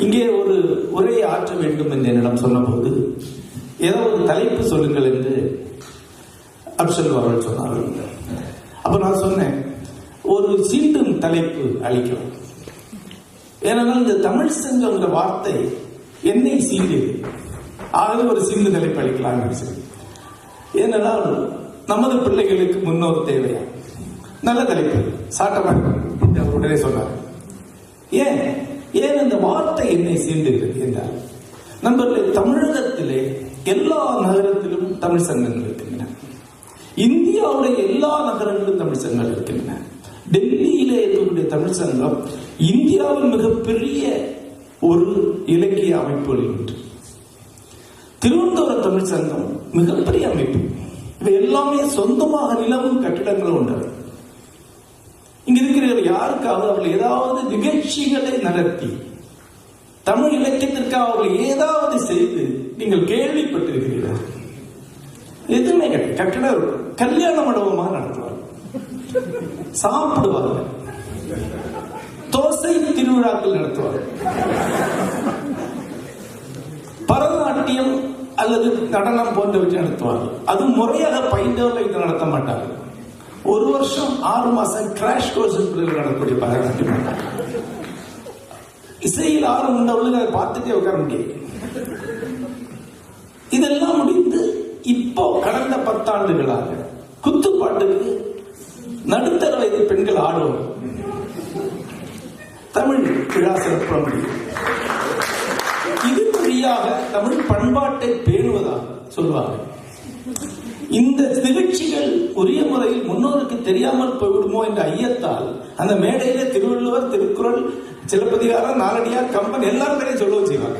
இங்கே ஒரு உரையை ஆற்ற வேண்டும் என்று என்னிடம் சொன்னபோது ஏதோ ஒரு தலைப்பு சொல்லுங்கள் என்று அப்சல் அவர்கள் சொன்னார்கள். அப்ப நான் சொன்னேன், ஒரு சீண்டும் தலைப்பு அளிக்கலாம். ஏனென்றால் இந்த தமிழ் சங்கம்ன்ற வார்த்தை என்னை சீண்டியது. ஆகவே ஒரு சீண்டு தலைப்பு அளிக்கலாம். ஏனென்றால் நமது பிள்ளைகளுக்கு முன்னோர் தேவையா? நல்ல தலைப்பு, சாட்டமாக உடனே சொன்னார். ஏன் இந்த வார்த்தை என்னை சீண்டுகிறது என்றால், நண்பர்களே, தமிழகத்திலே எல்லா நகரத்திலும் தமிழ் சங்கங்கள் இருக்கின்றன. இந்தியாவுடைய எல்லா நகரங்களிலும் தமிழ் சங்கங்கள் இருக்கின்றன. டெல்லியிலே இருக்கக்கூடிய தமிழ் சங்கம் இந்தியாவில் மிகப்பெரிய ஒரு இலக்கிய அமைப்புகளில் ஒன்று. திருவனந்தபுரம் தமிழ் சங்கம் மிகப்பெரிய அமைப்பு. இவை எல்லாமே சொந்தமாக நிலவும் கட்டிடங்கள் உண்டவை. இங்க இருக்கிற யாருக்காவது அவர்கள் ஏதாவது நிகழ்ச்சிகளை நடத்தி தமிழ் இலக்கியத்திற்காக அவர்கள் ஏதாவது செய்து நீங்கள் கேள்விப்பட்டிருக்கிறீர்கள்? எதுவுமே கிடையாது. கட்டிட கல்யாண மண்டபமாக நடத்துவார்கள், சாப்பிடுவார்கள், தோசை திருவிழாக்கள் நடத்துவார்கள், பரதநாட்டியம் அல்லது நடனம் போன்றவற்றை நடத்துவார்கள். அது முறையாக பயின்றவர்கள் இதை நடத்த மாட்டார்கள். ஒரு வருஷம் 6 மாசம் கிராஷ் கோர்ஸ் நடக்கக்கூடிய பரதநாட்டியம். இசையில் ஆர்வம் உண்டவர்களுக்கு அதை பார்த்துட்டே உட்கார முடியாது. இதெல்லாம் முடிந்து இப்போ கடந்த 10 ஆண்டுகளாக குத்துப்பாட்டுக்கு நடுத்தர வயது பெண்கள் ஆடுவார். தமிழ் விழா சிறப்பு முடியும். இது வழியாக தமிழ் பண்பாட்டை பேணுவதாக சொல்வார்கள். இந்த நிகழ்ச்சிகள் உரிய முறையில் முன்னோருக்கு தெரியாமல் போய்விடுமோ என்ற ஐயத்தால் அந்த மேடையில திருவள்ளுவர், திருக்குறள், சிலப்பதிகாரம், நாலடியார், கம்பன் எல்லாரும் பேரையும் சொல்லவும் செய்வாங்க.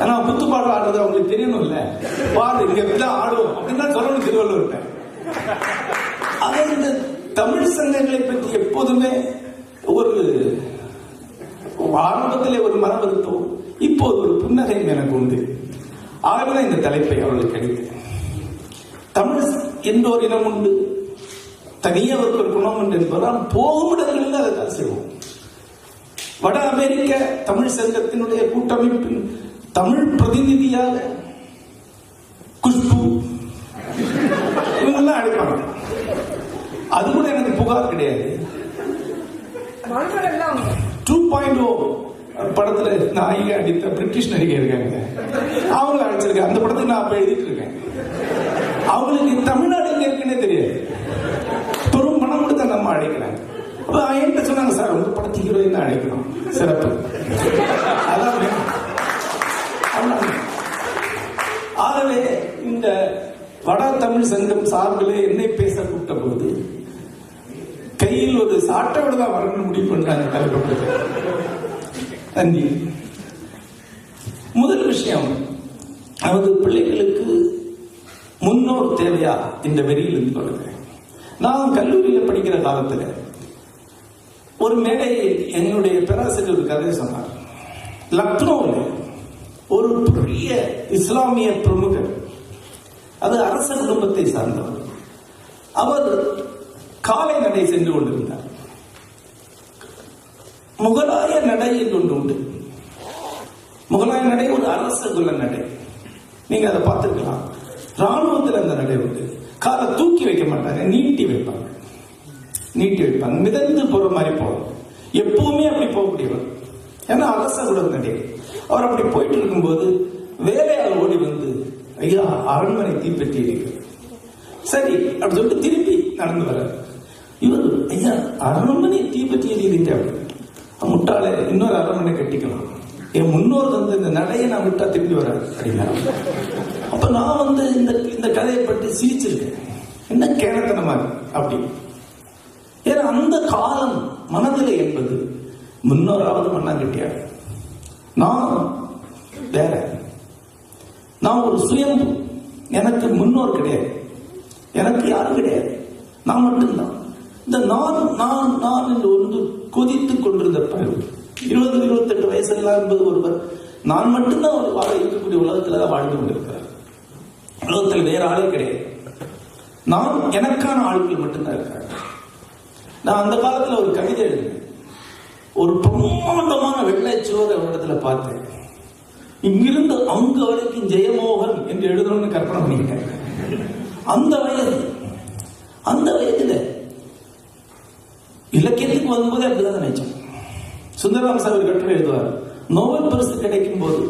ஆனா குத்துப்பாடு ஆடுறது அவங்களுக்கு தெரியணும் இல்ல, பாடு இங்க ஆடுவோம் அப்படின்னு தான் சொல்லணும் திருவள்ளுவர்கிட்ட. அதை இந்த தமிழ் சங்கங்களை பற்றி எப்போதுமே ஒரு ஆரம்பத்திலே ஒரு மன வருத்தம், இப்போது ஒரு புன்னகையும் எனக்கு உண்டு. ஆகவே இந்த தலைப்பை அவர்களுக்கு கிடைத்தது. தமிழ் என்றோர் இனம் உண்டு, தனியவருக்கு ஒரு குணம் உண்டு என்பதால் போகும் இடங்களில் அதை செய்வோம். வட அமெரிக்க தமிழ் சங்கத்தினுடைய கூட்டமைப்பின் தமிழ் பிரதிநிதியாக குஷ்பு இவங்கெல்லாம் அழைப்பாங்க. அது கூட எனக்கு புகார் கிடையாது. 2.0 படத்துல நாயிகை அடித்த பிரிட்டிஷ் நடிகை இருக்காங்க, அவங்களை அழைச்சிருக்கேன். அந்த படத்துக்கு நான் அப்ப எழுதிட்டு இருக்கேன். அவங்களுக்கு தமிழ்நாடு எங்க இருக்குன்னே தெரியாது. பெரும் பணம் கொடுத்த நம்ம அழைக்கிறாங்க. என்கிட்ட சொன்னாங்க, சார் உங்க படத்துக்கு ஹீரோயின் தான் அழைக்கணும், சிறப்பு. அதான் ஆகவே இந்த வட தமிழ் சங்கம் சார்பிலே என்னை பேச கூப்பிட்ட போது கையில் ஒரு சாட்டோடு தான் வரணும் முடிவு பண்றாங்க தலைப்பட்டு. நன்றி. முதல் விஷயம், நமது பிள்ளைகளுக்கு முன்னோர் தேவையா என்ற வெறியில் இருந்து தொடங்குறேன். நான் கல்லூரியில் படிக்கிற காலத்தில் ஒரு மேடையில் என்னுடைய பேராசிரியர் ஒரு கதை சொன்னார். லக்னோவில் ஒரு பெரிய இஸ்லாமிய பிரமுகர், அது அரச குடும்பத்தை சார்ந்தவர், அவர் காலை நடை சென்று கொண்டிருந்தார். முகலாய நடை என்று ஒன்று உண்டு. முகலாய நடை ஒரு அரச குல நடை. நீங்க அதை பார்த்துக்கலாம். ராணுவத்தில் அந்த நடை உண்டு. காலை தூக்கி வைக்க மாட்டாங்க, நீட்டி வைப்பாங்க. மிதந்து போற மாதிரி போவாங்க. எப்பவுமே அப்படி போகக்கூடியவர், ஏன்னா அரச குல நடை. அவர் அப்படி போயிட்டு இருக்கும்போது வேலையால் ஓடி வந்து, ஐயா அரண்மனை தீப்பற்றி இருக்கிறது. சரி அப்படி சொல்லிட்டு திருப்பி நடந்து வர இவர், ஐயா அரண்மனை தீப்பற்றி எரியுதுங்க. முட்டாளே, இன்னொரு அரண்மனை கட்டிக்கலாம், என் முன்னோர் வந்து இந்த நடையை நான் விட்டா திருப்பி வராது அப்படின்னா. அப்ப நான் வந்து இந்த கதையை பற்றி சிரிச்சிருக்கேன், என்ன கேனத்தனமா அப்படி. ஏன்னா அந்த காலம் மனதிலே என்பது முன்னோராவது மண்ணாங்கட்டியார், நான் வேற, நான் ஒரு சுயம்பு, எனக்கு முன்னோர் கிடையாது, எனக்கு யாரும் கிடையாது, நான் மட்டும்தான். இந்த நான் என்று ஒன்று கொதித்துக் கொண்டிருந்த பருவம் 20-28 வயசுலாம் என்பது ஒருவர் நான் மட்டும்தான் ஒரு வாழ இருக்கக்கூடிய உலகத்துல தான் வாழ்ந்து கொண்டிருக்கிறார். உலகத்தில் வேற ஆளே கிடையாது, நான் எனக்கான ஆட்கள் மட்டும்தான் இருக்காங்க. நான் அந்த காலத்துல ஒரு கவிதை எழுதினேன். ஒரு பிரம்மாண்டமான வெள்ளைச்சுவர் ஒரு இடத்துல பார்த்தேன். இங்கிருந்து அங்கு வரைக்கும் ஜெயமோகன் என்று எழுதணும்னு கற்பனை பண்ணிக்கிட்டேன். அந்த வயதுல இலக்கியத்துக்கு வரும்போதே அப்படிதான் நினைச்சோம். சுந்தரராம சாமி கட்டுரை எழுதுவார், நோபல் பரிசு கிடைக்கும் போது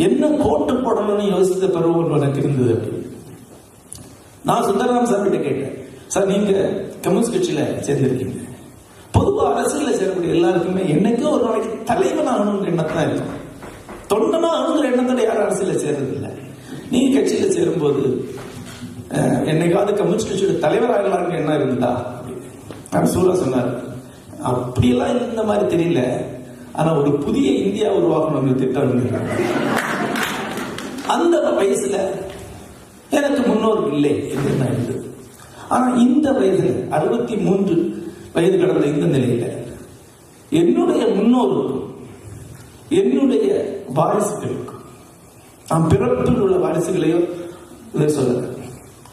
என்ன கோட்டு போடணும்னு யோசித்த பருவம் எனக்கு இருந்தது அப்படின்னு. நான் சுந்தரராம சாமி கேட்டேன், சார் நீங்க கம்யூனிஸ்ட் கட்சியில சேர்ந்திருக்கீங்க, பொதுவாக அரசியல சேரக்கூடிய எல்லாருக்குமே என்னைக்கோ ஒரு நாளைக்கு தலைவன் ஆகணுங்கிற எண்ணத்தான் இருக்கும், தொண்டனா ஆகணுங்கிற எண்ணத்தோட யாரும் அரசியல சேர்றது இல்லை. நீங்க கட்சியில சேரும்போது என்னைக்காவது கம்யூனிஸ்ட் கட்சியோட தலைவர் ஆகலாம்னு எண்ணம் இருந்தா அப்படின்னு சூரா சொன்னார். அப்படியெல்லாம் இருந்த மாதிரி தெரியல, ஆனா ஒரு புதிய இந்தியா உருவாக்கணும்னு திட்டம். அந்த வயசுல எனக்கு முன்னோர் இல்லை என்று நான் இருந்தது. ஆனா இந்த வயதுல 63 வயது கடந்த இந்த நிலையில என்னுடைய முன்னோருக்கும் என்னுடைய வாரிசுகளுக்கும், நான் பிறப்பில் உள்ள வாரிசுகளையோ இதை சொல்ல,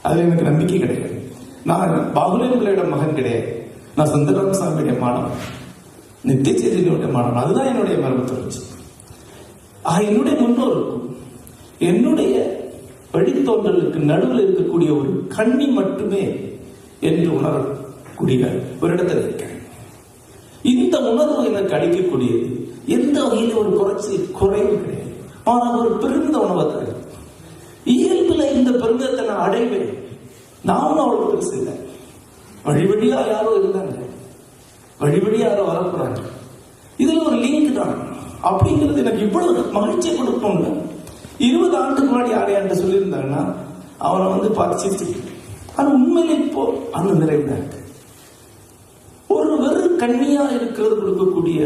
அது எனக்கு நம்பிக்கை கிடையாது. நான் பாகுலேன் பிள்ளையோட மகன் கிடையாது, நான் சுந்தரராம சாமியுடைய மாணவன், நித்திய சேதனுடைய மாணவன். அதுதான் என்னுடைய மரபு தொடர்ச்சி. என்னுடைய முன்னோருக்கும் என்னுடைய வழித்தோன்றலுக்கு நடுவில் இருக்கக்கூடிய ஒரு கண்ணி மட்டுமே என்று உணரக்கூடிய ஒரு இடத்துல இருக்கேன். இந்த உணர்வு எனக்கு அளிக்கக்கூடியது எந்த வகையில் ஒரு குறைவு கிடையாது, ஆனால் ஒரு பெருந்த உணவை தருது. இயல்புல இந்த பெருந்தத்தை நான் அடைவேன். நானும் அவ்வளவு பெருசு இல்லை, வழி வழியா யாரோ இருந்தாங்க, வழி வழியா யாரோ வரப்போறாங்க. இதுல ஒரு லிங்க் தான் அப்படிங்கிறது எனக்கு இவ்வளவு மகிழ்ச்சியை கொடுக்கணும்ல. 20 ஆண்டுக்கு முன்னாடி யாரையாண்ட சொல்லியிருந்தாங்கன்னா அவனை வந்து பார்த்து, ஆனா உண்மையில இப்போ அந்த நிறைவு தான் இருக்கு. ஒரு வெறும் கண்ணியா இருக்கிறது கொடுக்கக்கூடிய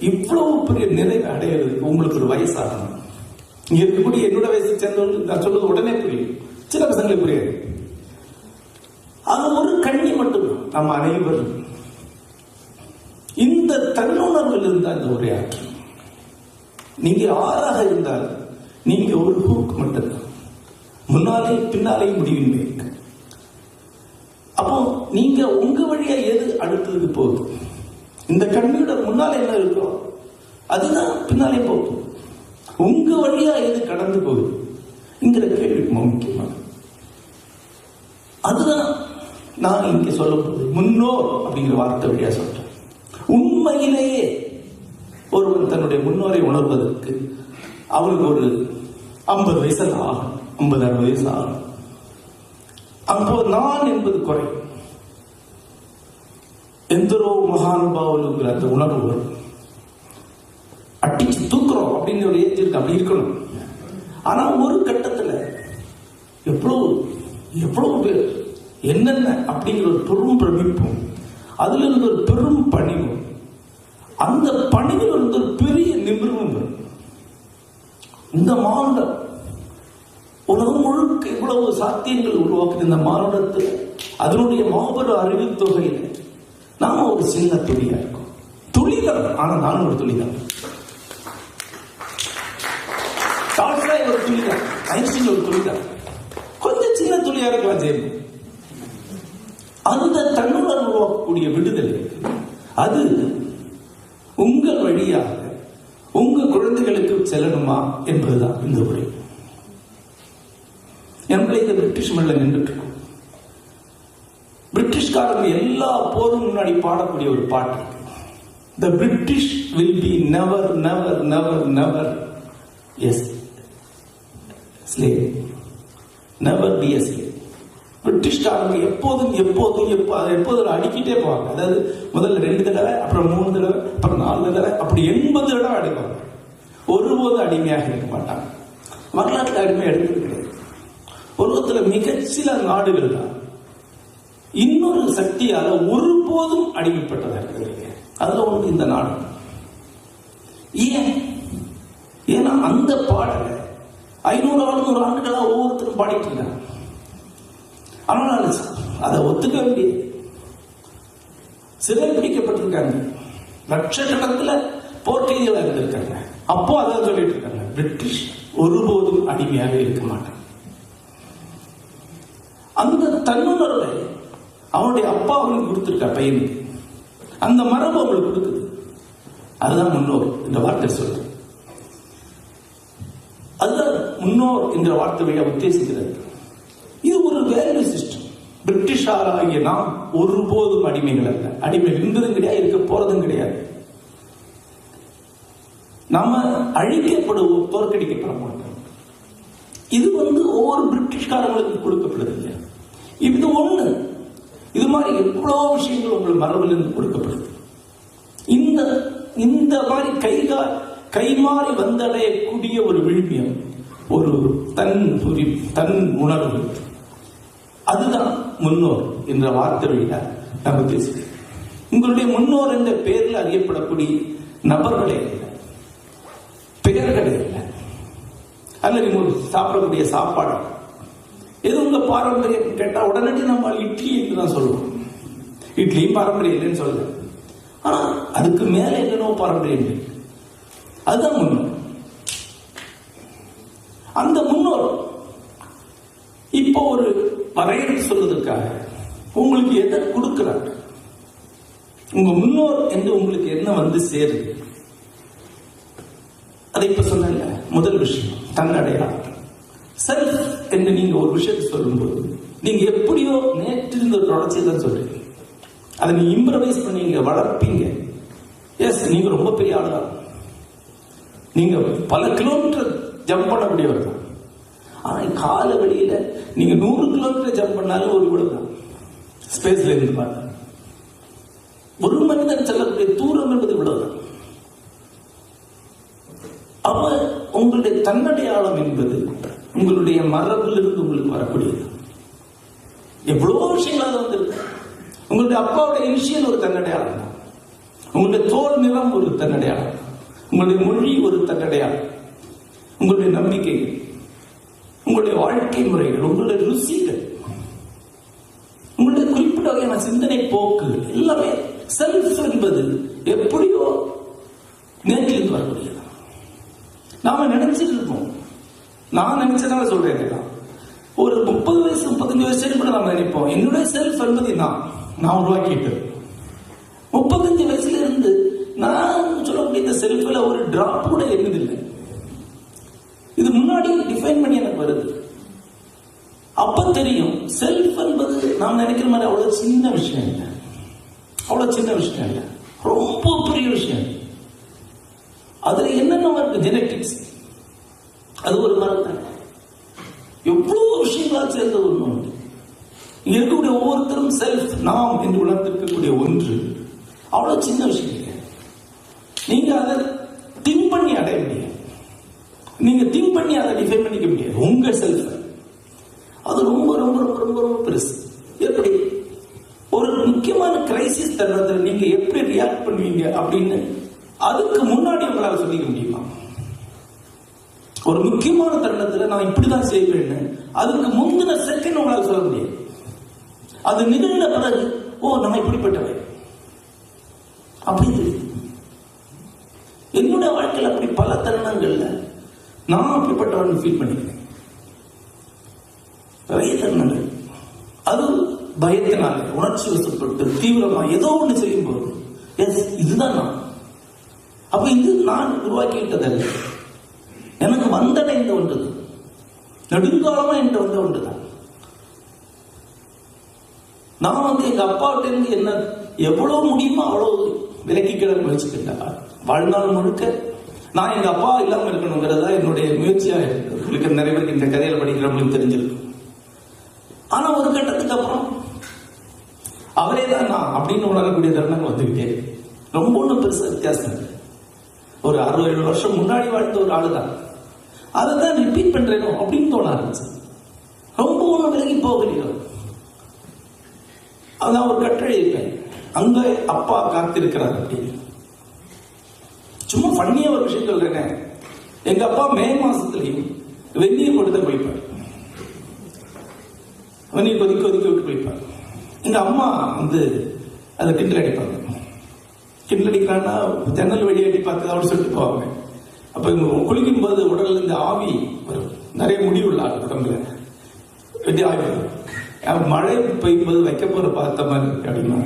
இவ்வளவு பெரிய நிறைவு அடையிறது உங்களுக்கு ஒரு வயசாகணும். இங்க இருக்கக்கூடிய என்னோட வயசை சேர்ந்தவங்க நான் சொல்றது உடனே புரியும், சில பசங்களுக்கு புரியாது. அது ஒரு கண்ணி மட்டும் நம்ம அனைவரும் இந்த தன்னுணர்வில் இருந்தால் இந்த ஒரே ஆக்கி. நீங்க ஆறாக இருந்தால் நீங்க ஒரு ஹூக் மட்டும்தான், முன்னாலே பின்னாலே முடிவின்மை. அப்போ நீங்க உங்க வழியா எது அடுத்ததுக்கு போகுது, இந்த கண்ணியோட முன்னாலே என்ன இருக்கோ அதுதான் பின்னாலே போகுது. உங்க வழியா எது கடந்து போகுது என்கிற கேள்வி முக்கியமான. அதுதான் நான் இங்க சொல்ல போகுது. முன்னோர் அப்படிங்கிற வார்த்தை வழியா சொல்றேன். உண்மையிலேயே ஒருவன் தன்னுடைய முன்னோரை உணர்வதற்கு அவனுக்கு ஒரு 50 வயசு ஆகும், 50-60 வயசு ஆகும். அப்போ நான் என்பது குறை, எந்தரோ மகானுபாவலுங்கிற அந்த உணர்வு வரும். அட்டிச்சு தூக்குறோம் அப்படின்னு ஒரு ஏற்றி இருக்கு, அப்படி இருக்கணும். ஆனா ஒரு கட்டத்துல எவ்வளவு பேர் என்னென்ன அப்படிங்கிற ஒரு பெரும் பிரமிப்பும், அதுல இருந்து ஒரு பெரும் பணிவும், அந்த பணிவில் இருந்து ஒரு பெரிய நிமிர்வும் வரும். இந்த மானுடம் உலகம் முழுக்க இவ்வளவு சாத்தியங்கள் உருவாக்குது. இந்த மானுடத்தில் அதனுடைய மாபெரும் அறிவு தொகையில நாம ஒரு சின்ன துளியா இருக்கும். துளிதான், ஆனா நானும் ஒரு துளிதான். டால்ஸ்டாய் ஒரு துளிதான், ஐன்ஸ்டீன் ஒரு துளிதான், கொஞ்சம் சின்ன துளியா இருக்கலாம். ஜெயம் அந்த தன்னுடன் உருவாக்கக்கூடிய விடுதலை, அது உங்கள் வழியாக உங்க குழந்தைகளுக்கு செல்லணுமா என்பதுதான் இந்த உரை. நம்மளே இந்த பிரிட்டிஷ் மண்ணில் நின்றுட்டு இருக்கோம். பிரிட்டிஷ்காரங்க எல்லா போரும் முன்னாடி பாடக்கூடிய ஒரு பாட்டு, the British will be never never never never as slave, never be a slave. பிரிட்டிஷ்காரங்க எப்போதும் அடிக்கிட்டே போவாங்க. அதாவது முதல்ல 2 தடவை, அப்புறம் 3 தடவை, அப்புறம் 4 தடவை, அப்படி 80 தடவை அடிப்பாங்க. ஒருபோதும் அடிமையாக இருக்க மாட்டாங்க. வரலாற்றுல அடிமை எடுத்தது கிடையாது. உலகத்துல மிகச்சில நாடுகள் தான் இன்னொரு சக்தியால ஒருபோதும் அடிமைப்பட்டதாக இருக்கிறது. அதுல ஒன்று இந்த நாடு. ஏன்னா அந்த பாடலை 500-600 ஆண்டுகளா ஒவ்வொருத்தரும் பாடிட்டு இருக்காங்க. ஆனால் அதை ஒத்துக்க வேண்டிய சிறை பிடிக்கப்பட்டிருக்காங்க, லட்சக்கணக்கில் போர்க்கைதிகளாக இருந்திருக்காங்க. அப்போ அதான் சொல்லிட்டு இருக்காங்க, பிரிட்டிஷ் ஒருபோதும் அடிமையாக இருக்க மாட்டாங்க. அந்த தன்னுணர்வை அவனுடைய அப்பா அவனுக்கு கொடுத்திருக்கா பையனுக்கு, அந்த மரபு அவங்களுக்கு கொடுக்குது. அதுதான் முன்னோர் இந்த வார்த்தை சொல்றது. முன்னோர் என்ற வார்த்தை வழியா உத்தேசிக்கிறது. இது ஒரு வேல்யூ சிஸ்டம். பிரிட்டிஷாராகிய நாம் ஒருபோதும் அடிமைகள் அல்ல. அடிமை இருந்ததும் கிடையாது, இருக்க போறதும் கிடையாது. நாம அழிக்கப்படுவோம், தோற்கடிக்கப்பட மாட்டோம். இது ஒவ்வொரு பிரிட்டிஷ்காரங்களுக்கும் கொடுக்கப்படுது இல்லையா? இது ஒண்ணு. இது மாதிரி எவ்வளவு விஷயங்கள் உங்கள் மரபிலிருந்து கொடுக்கப்படுது. இந்த மாதிரி கைமாறி வந்தடையக்கூடிய ஒரு விழுமியம், ஒரு தன் உணர்வு, அதுதான் முன்னோர் என்ற வார்த்தை வழியில நம்ம பேசுகிறோம். உங்களுடைய முன்னோர் என்ற பெயரில் அறியப்படக்கூடிய நபர்களே இல்லை, பெயர்களே இல்லை. அல்ல நீங்க சாப்பிடக்கூடிய சாப்பாடு எது உங்க பாரம்பரியம் கேட்டா உடனடி நம்ம இட்லி என்று தான் சொல்லுவோம். இட்லியும் பாரம்பரியம் இல்லைன்னு சொல்லல, ஆனா அதுக்கு மேல என்னென்னோ பாரம்பரியம் இல்லை. அதுதான் முன்னோர். அந்த முன்னோர் இப்போ ஒரு வரையறை சொல்வதற்காக உங்களுக்கு எதை கொடுக்கிறாங்க? உங்க முன்னோர் என்று உங்களுக்கு என்ன சேருது? அதை இப்ப சொன்ன முதல் விஷயம் தன்னடையாளம். செல்ஃப் என்று நீங்க ஒரு விஷயத்தை சொல்லும்போது நீங்க எப்படியோ நேற்றிருந்த ஒரு தொடர்ச்சியை தான் சொல்றீங்க. அதை நீங்க இம்ப்ரவைஸ் பண்ணீங்க, வளர்ப்பீங்க. எஸ், நீங்க ரொம்ப பெரிய ஆளா, நீங்க பல கிலோமீட்டர் ஜம்ப் பண்ணக்கூடியவர் தான். ஆனா கால வழியில நீங்க 100 கிலோமீட்டர் ஜம்ப் பண்ணாலும் ஒரு விடுதான் ஸ்பேஸ்ல இருந்து பாருங்க. ஒரு மனிதன் செல்லக்கூடிய தூரம் என்பது விடுதான். அவ உங்களுடைய தன்னடையாளம் என்பது உங்களுடைய மரபிலிருந்து உங்களுக்கு வரக்கூடியது. எவ்வளவோ விஷயங்கள் வந்திருக்கு. உங்களுடைய அப்பாவுடைய இனிஷியல் ஒரு தன்னடையாளம் தான். உங்களுடைய தோல் நிறம் ஒரு தன்னடையாளம், உங்களுடைய மொழி ஒரு தன்னடையாளம், உங்களுடைய நம்பிக்கைகள், உங்களுடைய வாழ்க்கை முறைகள், உங்களுடைய ருசிகள், உங்களுடைய குறிப்பிட்ட வகையான சிந்தனை போக்குகள் எல்லாமே செல்ஃப் என்பது எப்படியோ நேற்றிலிருந்து வரக்கூடியது. நாம நினைச்சிட்டு இருக்கோம். நான் நினைச்சதால சொல்றேன். ஒரு 30 வயசு 35 வயசு கூட நாம நினைப்போம் என்னுடைய செல்ஃப் என்பது நான் உருவாக்கிட்டு. 35 வயசுல இருந்து நான் சொல்லக்கூடிய இந்த செல்ஃப்ல ஒரு டிராப் கூட என்னதில்லை. இது முன்னாடி டிஃபைன் பண்ணி எனக்கு வருது. அப்ப தெரியும் செல்ஃப் என்பது நாம் நினைக்கிற மாதிரி அவ்வளவு சின்ன விஷயம் இல்லை, அவ்வளவு சின்ன விஷயம் இல்லை, ரொம்ப பெரிய விஷயம். அதுல என்னென்ன இருக்கு? ஜெனட்டிக்ஸ், அது ஒரு மரம் தான். எவ்வளவு விஷயங்களால் சேர்ந்த ஒன்று உண்டு. இங்க இருக்கக்கூடிய ஒவ்வொருத்தரும் செல்ஃப், நாம் என்று உணர்ந்திருக்கக்கூடிய ஒன்று அவ்வளவு சின்ன விஷயம் இல்லை. நீங்க அதை திங்க் பண்ணி அடைய முடியாது, நீங்க திங்க் பண்ணி அதை டிஃபைன் பண்ணிக்க முடியாது. உங்க செல்ஃப் அது ரொம்ப ரொம்ப ரொம்ப ரொம்ப ரொம்ப பெருசு. எப்படி ஒரு முக்கியமான கிரைசிஸ் தருணத்தில் நீங்க எப்படி ரியாக்ட் பண்ணுவீங்க அப்படின்னு அதுக்கு முன்னாடி உங்களால் சொல்லிக்க முடியுமா? ஒரு முக்கியமான தருணத்தில் நான் இப்படிதான் செய்வேன்னு அதுக்கு முந்தின செகண்ட் உங்களால் சொல்ல முடியாது. அது நிகழ்ந்த பிறகு நான் இப்படிப்பட்டவை அப்படின்னு என்னுடைய வாழ்க்கையில் அப்படி பல தருணங்கள்ல நான் அப்படிப்பட்டவன் ஃபீல் பண்ணிக்கிறேன். நிறைய தருணங்கள் அது பயத்தினால உணர்ச்சி வசப்பட்டு தீவிரமா ஏதோ ஒண்ணு செய்யும் போது எஸ் இதுதான் நான். அப்ப இது நான் உருவாக்கிவிட்டதல்ல, எனக்கு வந்தடைந்த ஒன்றுதான், நெடுங்காலமா என்ற வந்த ஒன்றுதான். நான் எங்க அப்பாவிட்ட இருந்து என்ன எவ்வளவு முடியுமோ அவ்வளவு விலக்கி கிட முயற்சிக்கிட்டேன். வாழ்நாள் முழுக்க நான் எங்க அப்பா இல்லாம இருக்கணுங்கிறதா என்னுடைய முயற்சியா இருக்கு. நிறைய பேருக்கு இந்த கதையில படிக்கிறவங்களுக்கு தெரிஞ்சிருக்கும். ஆனா ஒரு கட்டத்துக்கு அப்புறம் அவரே தான் நான் அப்படின்னு உணரக்கூடிய தருணங்கள் வந்துகிட்டே ரொம்ப ஒன்றும் பெருசா வித்தியாசம் இல்லை. ஒரு 60-70 வருஷம் முன்னாடி வாழ்ந்த ஒரு ஆளுதான் அதைதான் ரிப்பீட் பண்றேனோ அப்படின்னு தோண ஆரம்பிச்சு. ரொம்ப ஒன்றும் விலகி போகலையோ. அதான் ஒரு கட்டுரை இருப்பேன், அங்க அப்பா காத்திருக்கிறார் அப்படின்னு. சும்மா பண்ணிய ஒரு விஷயம் சொல்றேன். எங்க அப்பா மே மாசத்துலயும் வெந்நீர் கொடுத்து குளிப்பார், வெந்நீர் கொதிக்க விட்டு குளிப்பார். எங்க அம்மா அதை கிண்டல் அடிப்பாங்க. கிண்டல் அடிக்கிறான்னா ஜன்னல் வெளியேட்டி பார்த்து அப்படி சொல்லிட்டு போவாங்க. அப்ப குளிக்கும் போது உடல்ல இருந்து ஆவி வரும். நிறைய முடி உள்ள உடம்புல வெட்டி ஆவி வரும். மழை பெய்யும் போது வைக்க போற பார்த்த மாதிரி இருக்கு அப்படின்னா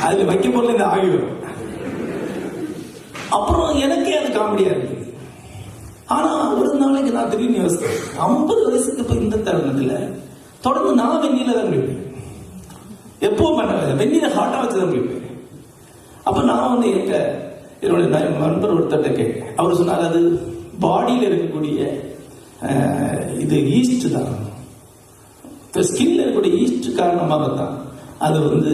அதுல வைக்க போல இந்த ஆவி வரும். அப்புறம் எனக்கே அது காமெடியா இருக்கு. ஆனா ஒரு நாளைக்கு நான் திடீர்னு யோசித்தேன், 50 வயசுக்கு இப்ப இந்த தருணத்துல தொடர்ந்து நான் வெந்நீல தான் குளிப்பேன். எப்பவும் பண்ண வெந்நீரை ஹாட்டா வச்சுதான் குளிப்பேன். அப்ப நான் வந்து என்னுடைய நண்பர் ஒருத்தட்ட கேட்டேன். அவர் சொன்னார், அது பாடியில் இருக்கக்கூடிய இது ஈஸ்ட் தான், ஸ்கின்ல இருக்கக்கூடிய ஈஸ்ட் காரணமாக தான் அது வந்து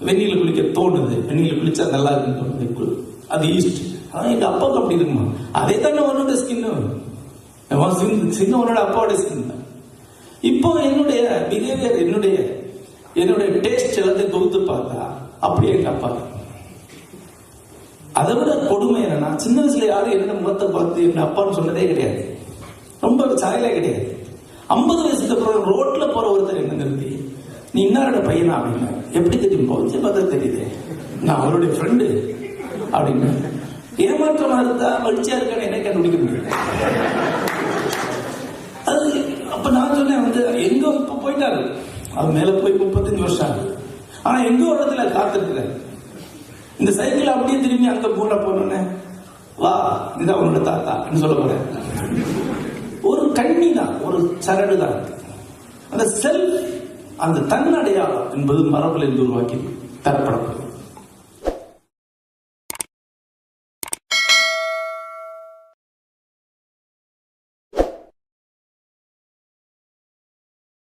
வெந்நீல குளிக்க தோணுது, வெந்நீல குளிச்சா நல்லா இருக்கு, அது ஈஸ்ட். ஆனா எங்க அப்பாவுக்கு அப்படி இருக்குமா? அதே தானே உன்னோட ஸ்கின், உன்னோட அப்பாவோட ஸ்கின் தான். இப்போ என்னுடைய பிஹேவியர், என்னுடைய டேஸ்ட் எல்லாத்தையும் தொகுத்து பார்த்தா அப்படியே எங்க அப்பா. அதை விட கொடுமை என்னன்னா, சின்ன வயசுல யாரும் என்ன முகத்தை பார்த்து என்ன அப்பான்னு சொன்னதே கிடையாது, ரொம்ப சாயலே கிடையாது. 50 வயசுக்கு அப்புறம் ரோட்ல போற ஒருத்தர் என்ன நிறுத்தி, நீ இன்னாரோட பையனா அப்படின்னா, எப்படி தெரியும்? போச்சு பார்த்தா தெரியுது, நான் அவருடைய ஃப்ரெண்டு அப்படின்னு. ஏமாற்றமா இருந்தா மகிழ்ச்சியா இருக்கான்னு என்ன கண்டுபிடிக்க முடியும்? அது அப்ப நான் சொன்னேன் வந்து, எங்க இப்ப போயிட்டாரு, அவர் மேல போய் 35 வருஷம் ஆகுது. ஆனா எங்க ஒரு இடத்துல காத்திருக்கிறார். இந்த சைக்கிள் அப்படியே திரும்பி அங்க போன போனோன்னு, வா இதுதான் உன்னோட தாத்தா சொல்ல போறேன். ஒரு கண்ணி தான், ஒரு சரடு தான். அந்த செல்ஃப், அந்த தன்னடையாளம் என்பது மரபில் இருந்து உருவாக்கி தரப்படும்.